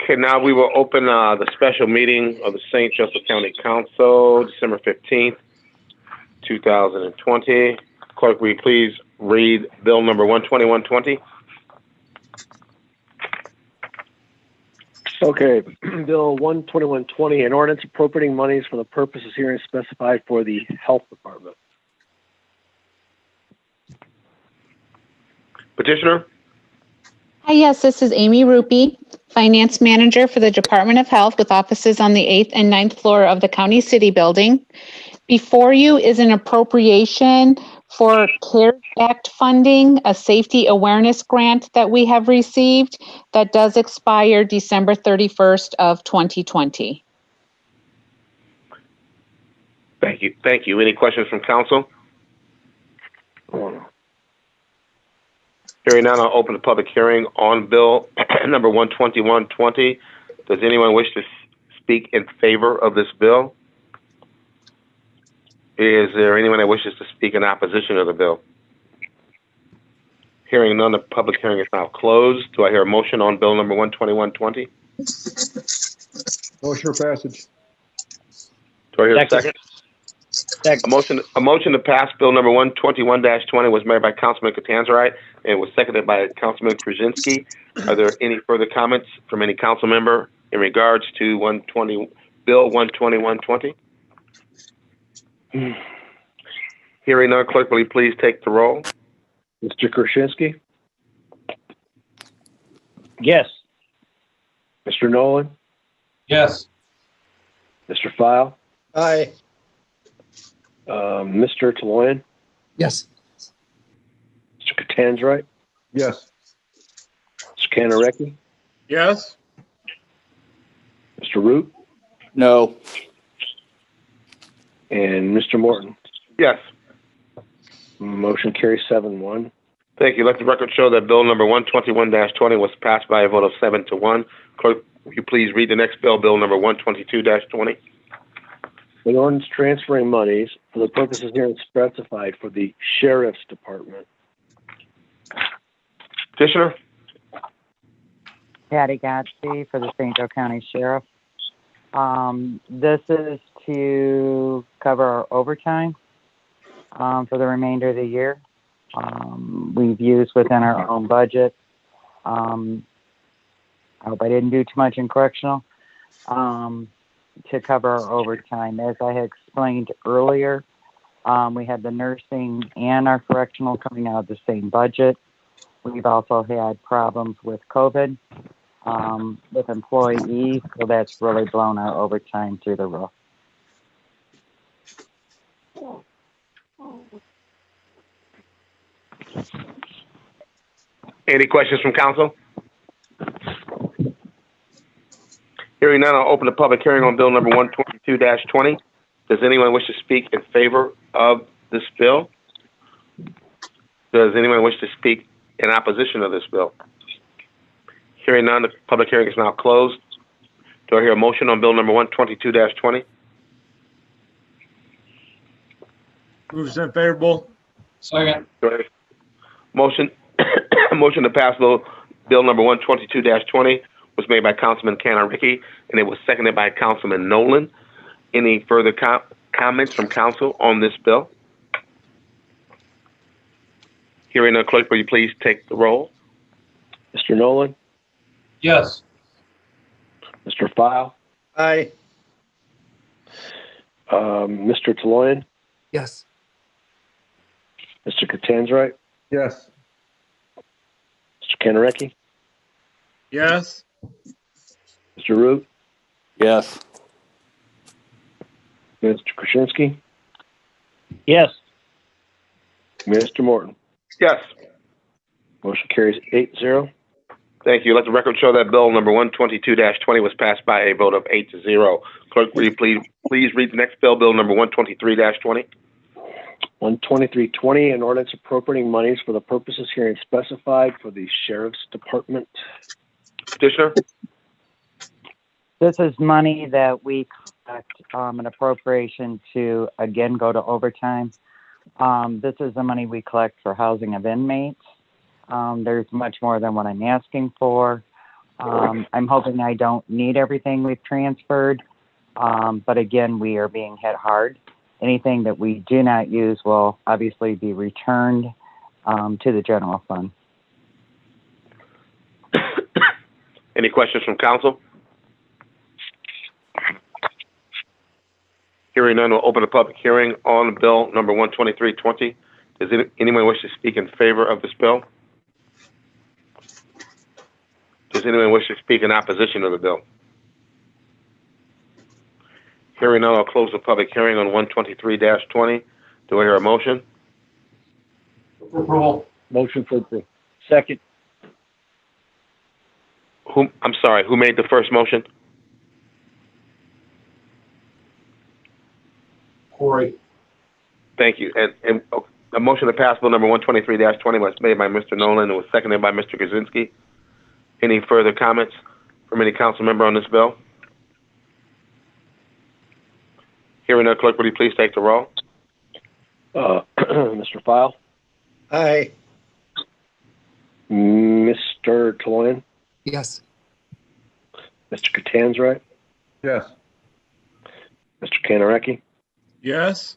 Okay, now we will open the special meeting of the St. Joseph County Council, December 15th, 2020. Clerk, will you please read Bill number 12120? Okay, Bill 12120, an ordinance appropriating monies for the purposes herein specified for the Health Department. Petitioner? Hi, yes, this is Amy Rupie, Finance Manager for the Department of Health with offices on the 8th and 9th floor of the County City Building. Before you is an appropriation for CARES Act funding, a safety awareness grant that we have received that does expire December 31st of 2020. Thank you. Thank you. Any questions from council? Hearing none, I'll open the public hearing on Bill number 12120. Does anyone wish to speak in favor of this bill? Is there anyone that wishes to speak in opposition of the bill? Hearing none, the public hearing is now closed. Do I hear a motion on Bill number 12120? Motion for passage. Do I hear a second? Second. A motion to pass Bill number 121-20 was made by Councilman Catanzarite and was seconded by Councilman Krasinski. Are there any further comments from any council member in regards to Bill 12120? Hearing none, clerk, will you please take the roll? Mr. Krasinski? Yes. Mr. Nolan? Yes. Mr. File? Aye. Mr. Taloyan? Yes. Mr. Catanzarite? Yes. Mr. Kanareki? Yes. Mr. Root? No. And Mr. Morton? Yes. Motion carries 7-1. Thank you. Let the record show that Bill number 121-20 was passed by a vote of 7-1. Clerk, will you please read the next bill, Bill number 122-20? An ordinance transferring monies for the purposes herein specified for the Sheriff's Department. Petitioner? Patty Gatsby for the St. Joe County Sheriff. This is to cover our overtime for the remainder of the year. We've used within our own budget. I hope I didn't do too much in correctional to cover our overtime. As I had explained earlier, we had the nursing and our correctional coming out of the same budget. We've also had problems with COVID with employees, so that's really blown our overtime through the roof. Any questions from council? Hearing none, I'll open the public hearing on Bill number 122-20. Does anyone wish to speak in favor of this bill? Does anyone wish to speak in opposition of this bill? Hearing none, the public hearing is now closed. Do I hear a motion on Bill number 122-20? Move's unfavorable. Second. Motion to pass Bill number 122-20 was made by Councilman Kanareki, and it was seconded by Councilman Nolan. Any further comments from council on this bill? Hearing none, clerk, will you please take the roll? Mr. Nolan? Yes. Mr. File? Aye. Mr. Taloyan? Yes. Mr. Catanzarite? Yes. Mr. Kanareki? Yes. Mr. Root? Yes. Mr. Krasinski? Yes. Mr. Morton? Yes. Motion carries 8-0. Thank you. Let the record show that Bill number 122-20 was passed by a vote of 8-0. Clerk, will you please read the next bill, Bill number 123-20? 12320, an ordinance appropriating monies for the purposes herein specified for the Sheriff's Department. Petitioner? This is money that we collect an appropriation to, again, go to overtime. This is the money we collect for housing of inmates. There's much more than what I'm asking for. I'm hoping I don't need everything we've transferred. But again, we are being hit hard. Anything that we do not use will obviously be returned to the general fund. Any questions from council? Hearing none, we'll open a public hearing on bill number 12320. Does anyone wish to speak in favor of this bill? Does anyone wish to speak in opposition of the bill? Hearing none, I'll close the public hearing on 123-20. Do I hear a motion? Approval. Motion for approval. Second. I'm sorry, who made the first motion? Corey. Thank you. And a motion to pass bill number 123-20 was made by Mr. Nolan and was seconded by Mr. Kaczynski. Any further comments from any council member on this bill? Hearing none, clerk, will you please take the roll? Mr. File, Aye. Mr. Taloyan, Yes. Mr. Catanzarite, Yes. Mr. Kanareki, Yes.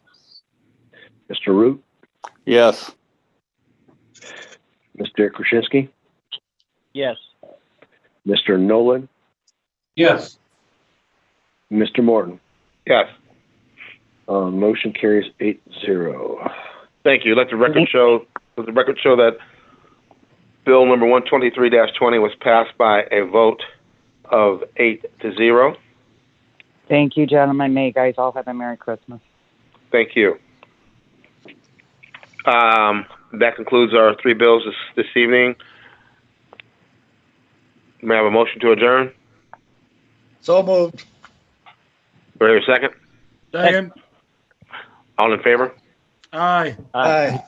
Mr. Root, Yes. Mr. Krasinski, Yes. Mr. Nolan, Yes. Mr. Morton. Yes. Motion carries 8-0. Thank you. Let the record show that bill number 123-20 was passed by a vote of 8-0. Thank you, gentlemen. May you guys all have a Merry Christmas. Thank you. That concludes our three bills this evening. May I have a motion to adjourn? So moved. Do I hear a second? Second. All in favor? Aye. Aye.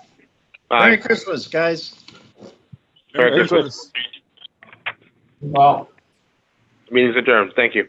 Merry Christmas, guys. Merry Christmas. Wow. Meeting's adjourned. Thank you.